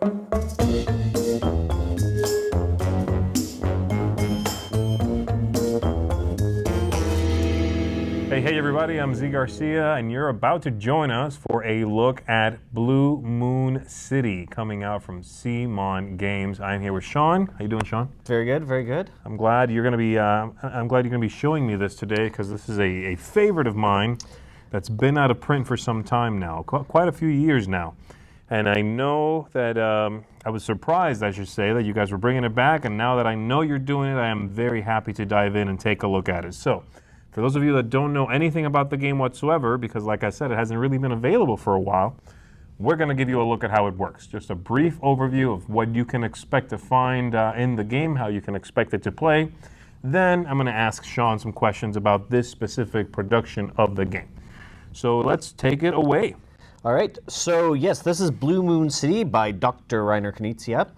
Hey everybody, I'm Zee Garcia, and you're about to join us for a look at Blue Moon City, coming out from CMON Games. I'm here with Sean. How you doing, Sean? Very good, very good. I'm glad you're going to be showing me this today, because this is a favorite of mine that's been out of print for some time now, quite a few years now. And I know that I was surprised, I should say, that you guys were bringing it back. And now that I know you're doing it, I am very happy to dive in and take a look at it. So, for those of you that don't know anything about the game whatsoever, because like I said, it hasn't really been available for a while, we're going to give you a look at how it works. Just a brief overview of what you can expect to find in the game, how you can expect it to play. Then I'm going to ask Sean some questions about this specific production of the game. So let's take it away. All right, so yes, this is Blue Moon City by Dr. Reiner Knizia.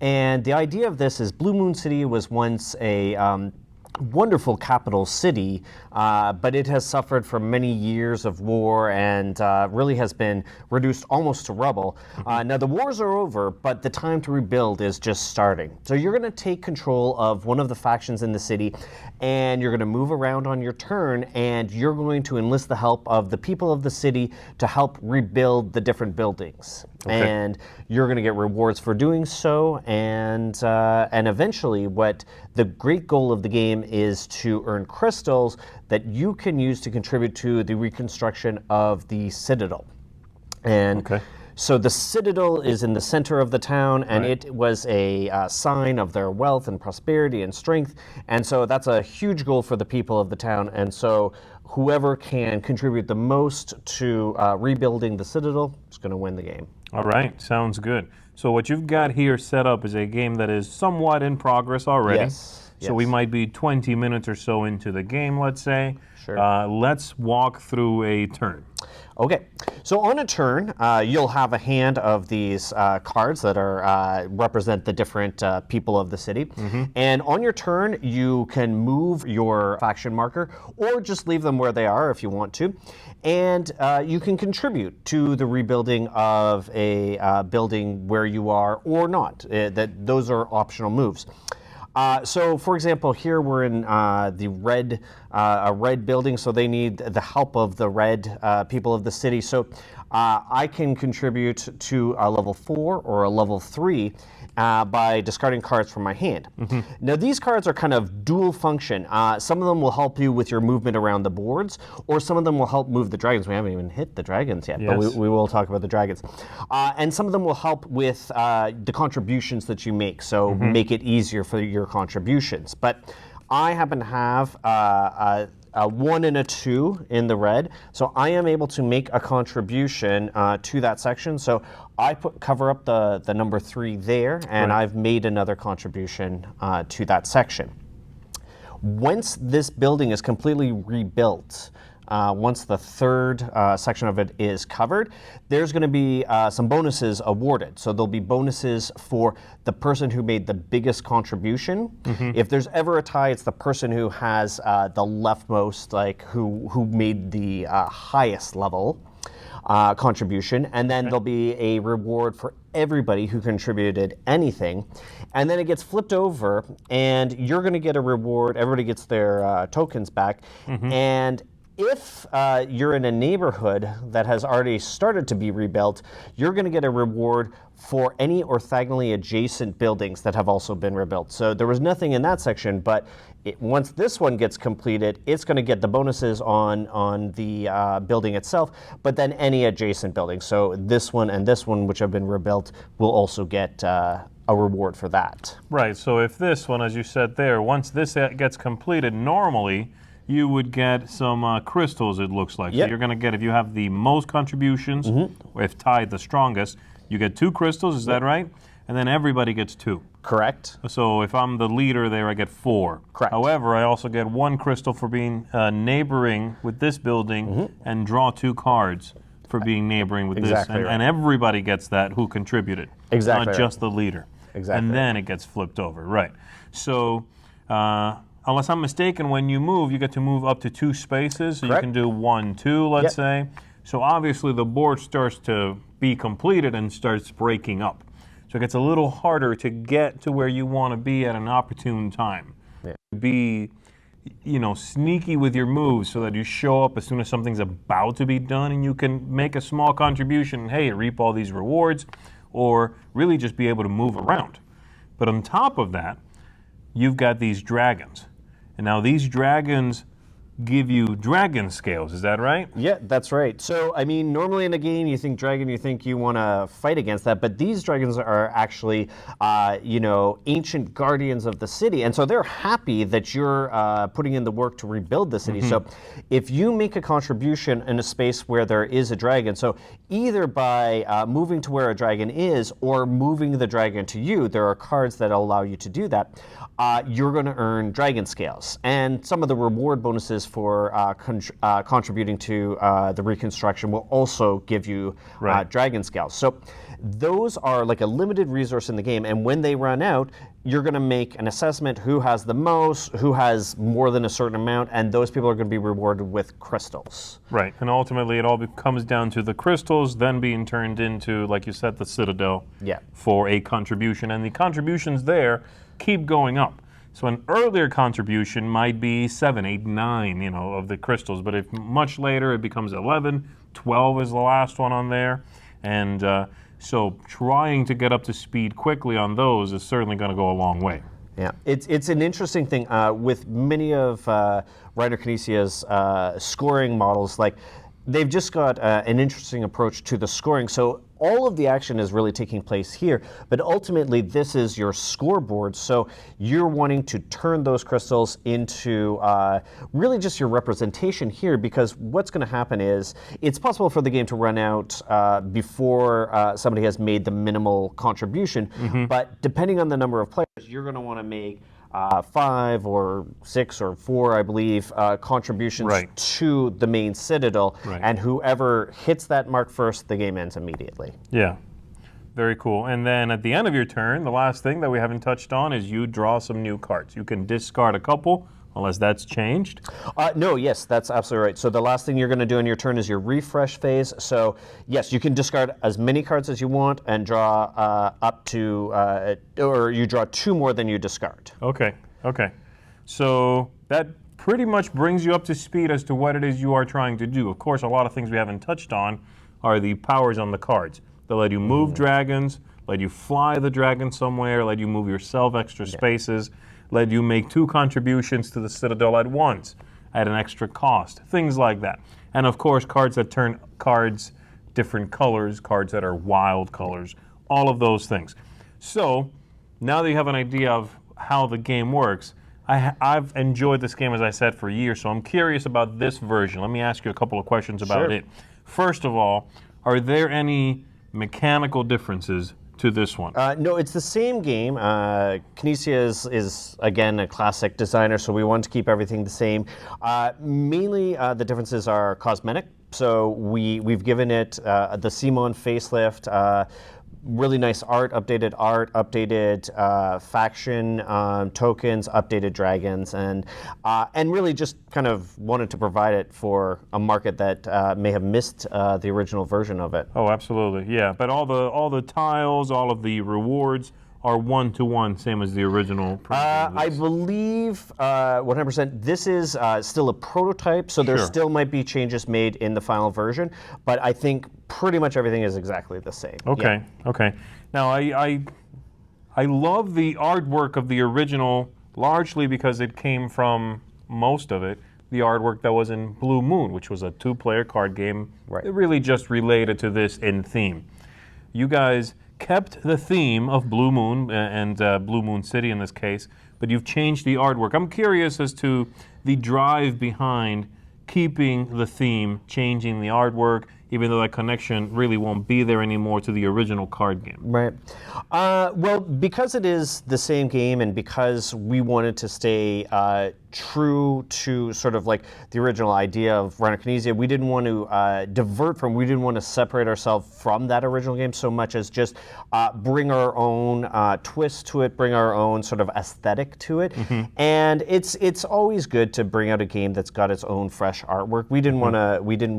And the idea of this is Blue Moon City was once a wonderful capital city, but it has suffered from many years of war and really has been reduced almost to rubble. Now the wars are over, but the time to rebuild is just starting. So you're going to take control of one of the factions in the city, and you're going to move around on your turn, and you're going to enlist the help of the people of the city to help rebuild the different buildings. Okay. And you're going to get rewards for doing so, and eventually what the great goal of the game is to earn crystals that you can use to contribute to the reconstruction of the Citadel. And so the Citadel is in the center of the town, and it was a sign of their wealth and prosperity and strength. And so that's a huge goal for the people of the town. And so whoever can contribute the most to rebuilding the Citadel is going to win the game. All right, sounds good. So what you've got here set up is a game that is somewhat in progress already. Yes. So we might be 20 minutes or so into the game, let's say. Sure. Let's walk through a turn. Okay, so on a turn, you'll have a hand of these cards that are represent the different people of the city. And on your turn, you can move your faction marker or just leave them where they are if you want to. And you can contribute to the rebuilding of a building where you are or not. Those are optional moves. So, for example, here we're in the red, a red building, so they need the help of the red people of the city. So I can contribute to a level 4 or a level 3 by discarding cards from my hand. Now, these cards are kind of dual function. Some of them will help you with your movement around the boards, or some of them will help move the dragons. We haven't even hit the dragons yet, but we will talk about the dragons. And some of them will help with the contributions that you make, so make it easier for your contributions. But I happen to have a 1 and a 2 in the red, so I am able to make a contribution to that section. So I cover up the number 3 there, and I've made another contribution to that section. Once this building is completely rebuilt, once the third section of it is covered, there's going to be some bonuses awarded. So there'll be bonuses for the person who made the biggest contribution. If there's ever a tie, it's the person who has the leftmost, like who made the highest level contribution. And then there'll be a reward for everybody who contributed anything. And then it gets flipped over, and you're going to get a reward. Everybody gets their tokens back. And if you're in a neighborhood that has already started to be rebuilt, you're going to get a reward for any orthogonally adjacent buildings that have also been rebuilt. So there was nothing in that section, but once this one gets completed, it's going to get the bonuses on the building itself, but then any adjacent building. So this one and this one, which have been rebuilt, will also get a reward for that. Right, so if this one, as you said there, once this gets completed, normally you would get some crystals, it looks like. So you're going to get, if you have the most contributions, or if tied the strongest, you get 2 crystals, is that right? And then everybody gets 2. Correct. So if I'm the leader there, I get 4. Correct. However, I also get 1 crystal for being neighboring with this building and draw 2 cards for being neighboring with this. And everybody gets that who contributed. Exactly. Not just the leader. Exactly. And then it gets flipped over, right. So unless I'm mistaken, when you move, you get to move up to 2 spaces. So you can do 1, 2, let's say. So obviously the board starts to be completed and starts breaking up. So it gets a little harder to get to where you want to be at an opportune time. Yeah. Be, sneaky with your moves so that you show up as soon as something's about to be done and you can make a small contribution, hey, reap all these rewards, or really just be able to move around. But on top of that, you've got these dragons. And now these dragons give you dragon scales, is that right? Yeah, that's right. So, I mean, normally in a game, you think dragon, you think you want to fight against that, but these dragons are actually, ancient guardians of the city, and so they're happy that you're putting in the work to rebuild the city. So, if you make a contribution in a space where there is a dragon, so either by moving to where a dragon is or moving the dragon to you, there are cards that allow you to do that. You're going to earn dragon scales, and some of the reward bonuses for contributing to the reconstruction will also give you dragon scales. So those are like a limited resource in the game, and when they run out, you're going to make an assessment who has the most, who has more than a certain amount, and those people are going to be rewarded with crystals. Right, and ultimately it all comes down to the crystals then being turned into, like you said, the citadel for a contribution, and the contributions there keep going up. So an earlier contribution might be 7, 8, 9, of the crystals, but if much later it becomes 11, 12 is the last one on there, and so trying to get up to speed quickly on those is certainly going to go a long way. Yeah, it's an interesting thing with many of Reiner Knizia's scoring models. Like, they've just got an interesting approach to the scoring. So all of the action is really taking place here, but ultimately this is your scoreboard. So you're wanting to turn those crystals into really just your representation here, because what's going to happen is it's possible for the game to run out before somebody has made the minimal contribution, but depending on the number of players, you're going to want to make 5 or 6 or 4, I believe, contributions to the main citadel, and whoever hits that mark first, the game ends immediately. Yeah, very cool. And then at the end of your turn, the last thing that we haven't touched on is you draw some new cards. You can discard a couple, unless that's changed. No, yes, that's absolutely right. So the last thing you're going to do in your turn is your refresh phase. So yes, you can discard as many cards as you want and draw up to, or you draw 2 more than you discard. Okay. So that pretty much brings you up to speed as to what it is you are trying to do. Of course, a lot of things we haven't touched on are the powers on the cards. They'll let you move dragons, let you fly the dragon somewhere, let you move yourself extra spaces, let you make 2 contributions to the citadel at once at an extra cost, things like that. And of course, cards that turn cards different colors, cards that are wild colors, all of those things. So now that you have an idea of how the game works, I've enjoyed this game, as I said, for years, so I'm curious about this version. Let me ask you a couple of questions about it. First of all, are there any mechanical differences to this one? No, it's the same game. Knizia is again a classic designer, so we want to keep everything the same. Mainly, the differences are cosmetic. So we've given it the CMON facelift. Really nice art, updated faction tokens, updated dragons, and really just kind of wanted to provide it for a market that may have missed the original version of it. Oh, absolutely, yeah. But all the tiles, all of the rewards are 1-to-1, same as the original. I believe 100%. This is still a prototype, so there still might be changes made in the final version, but I think pretty much everything is exactly the same. Okay. Now, I love the artwork of the original, largely because it came from, most of it, the artwork that was in Blue Moon, which was a 2-player card game that really just related to this in theme. You guys kept the theme of Blue Moon and Blue Moon City in this case, but you've changed the artwork. I'm curious as to the drive behind keeping the theme, changing the artwork, even though that connection really won't be there anymore to the original card game. Right. Well, because it is the same game and because we wanted to stay true to sort of like the original idea of Reiner Knizia, we didn't want to we didn't want to separate ourselves from that original game so much as just bring our own twist to it, bring our own sort of aesthetic to it. And it's always good to bring out a game that's got its own fresh artwork. We didn't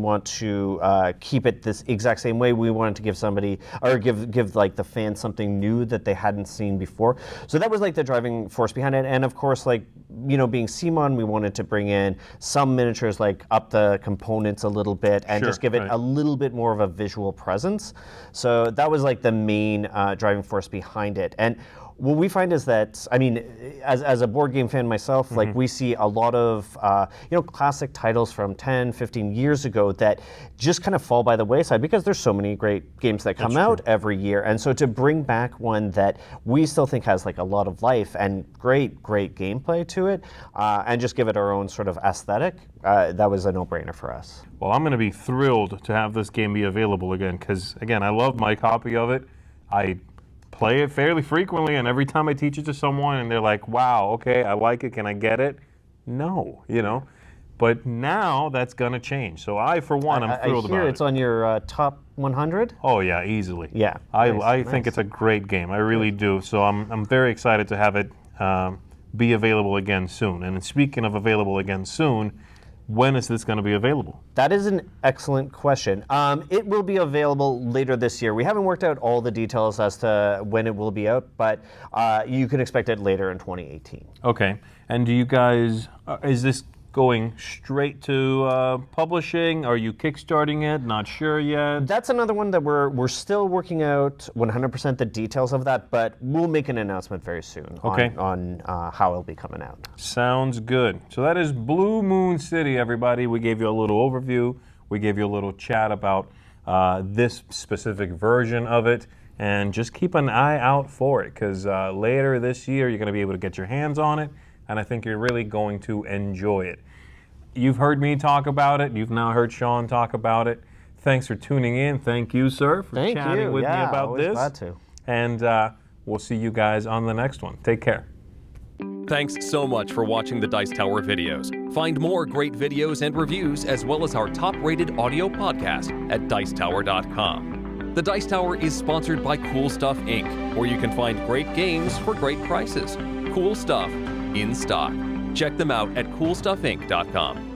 want to keep it this exact same way. We wanted to give somebody, or give like the fans something new that they hadn't seen before. So that was like the driving force behind it. And of course, like, you know, being CMON, we wanted to bring in some miniatures, like up the components a little bit and just give it a little bit more of a visual presence. So that was like the main driving force behind it. And what we find is that, I mean, as a board game fan myself, like we see a lot of, you know, classic titles from 10, 15 years ago that just kind of fall by the wayside because there's so many great games that come out every year. And so to bring back one that we still think has like a lot of life and great gameplay to it, and just give it our own sort of aesthetic, that was a no-brainer for us. Well, I'm going to be thrilled to have this game be available again because, again, I love my copy of it. I play it fairly frequently, and every time I teach it to someone and they're like, wow, okay, I like it, can I get it? No, you know. But now that's going to change. So I, for one, I'm thrilled about it. It's on your top 100? Oh, yeah, easily. Yeah. I think it's a great game. I really do. So I'm very excited to have it be available again soon. And speaking of available again soon, when is this going to be available? That is an excellent question. It will be available later this year. We haven't worked out all the details as to when it will be out, but you can expect it later in 2018. Okay. And do you guys, is this going straight to publishing? Are you kickstarting it? Not sure yet? That's another one that we're still working out 100% the details of that, but we'll make an announcement very soon on how it'll be coming out. Sounds good. So that is Blue Moon City, everybody. We gave you a little overview. We gave you a little chat about this specific version of it. And just keep an eye out for it, because later this year you're going to be able to get your hands on it. And I think you're really going to enjoy it. You've heard me talk about it. You've now heard Sean talk about it. Thanks for tuning in. Thank you, sir, for chatting with me about this. Glad to. And we'll see you guys on the next one. Take care. Thanks so much for watching the Dice Tower videos. Find more great videos and reviews, as well as our top-rated audio podcast at Dicetower.com. The Dice Tower is sponsored by Cool Stuff Inc., where you can find great games for great prices. Cool stuff in stock. Check them out at CoolStuffInc.com.